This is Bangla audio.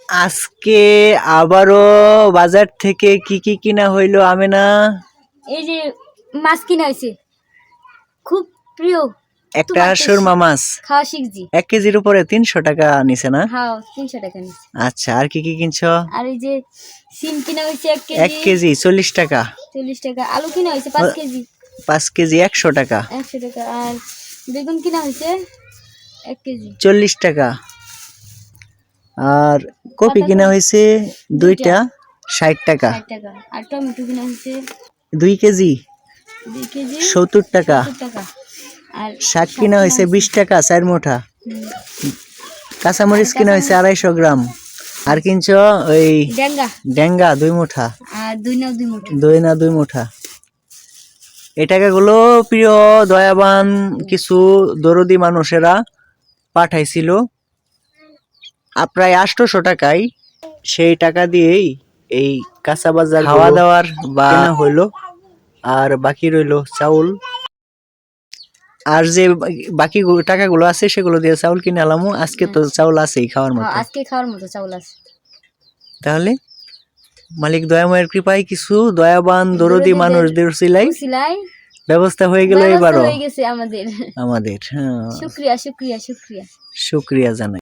আজকে আবারও বাজার থেকে কি কি কিনা হইলো আমেনা? এই যে মাছ কিনা হয়েছে, খুব প্রিয় একটা সুরমা মাছ খাওয়া শিখছি। 1 কেজির উপরে 300 টাকা নিছে না? হ্যাঁ 300 টাকা নিচ্ছে। আচ্ছা, আর কি কি কিনছো? আর এই যে সিম কিনা হয়েছে 1 কেজি 40 টাকা। 40 টাকা। আলু কিনা হয়েছে 5 কেজি 5 কেজি 100 টাকা। 100 টাকা। আর বেগুন কিনা হয়েছে 1 কেজি 40 টাকা। আর কপি কিনা হয়েছে দুইটা 60 টাকা। 60 টাকা। আর টমেটো কিনা হয়েছে 2 কেজি 2 কেজি 70 টাকা। 70 টাকা। আর শাক কিনা হয়েছে 20 টাকা 4 মুঠা। কাঁচামরিচ কিনা হয়েছে 250 গ্রাম। আর কিনছো ওই ডেঙ্গা 2 মুঠা। আর দই না 2 মুঠা। এই টাকাগুলো প্রিয় দয়াবান কিছু দরদি মানুষেরা পাঠাইছিল, প্রায় 800 টাকায়। সেই টাকা দিয়েই এই কাঁচা বাজার খাওয়া দাওয়ার বা কেনা হইলো। আর বাকি রইলো চাউল। আর যে বাকি টাকাগুলো আছে সেগুলো দিয়ে চাউল কিনে আলামু। আজকে তো চাউল আছেই খাওয়ার মতো। আজকে খাওয়ার মতো চাউল আছে। তাহলে মালিক দয়াময়ের কৃপায় কিছু দয়াবান দরদি মানুষদের সিলাই ব্যবস্থা হয়ে গেল এবারও হয়ে গেছে আমাদের। হ্যাঁ, শুকরিয়া শুকরিয়া শুকরিয়া শুকরিয়া জানাই।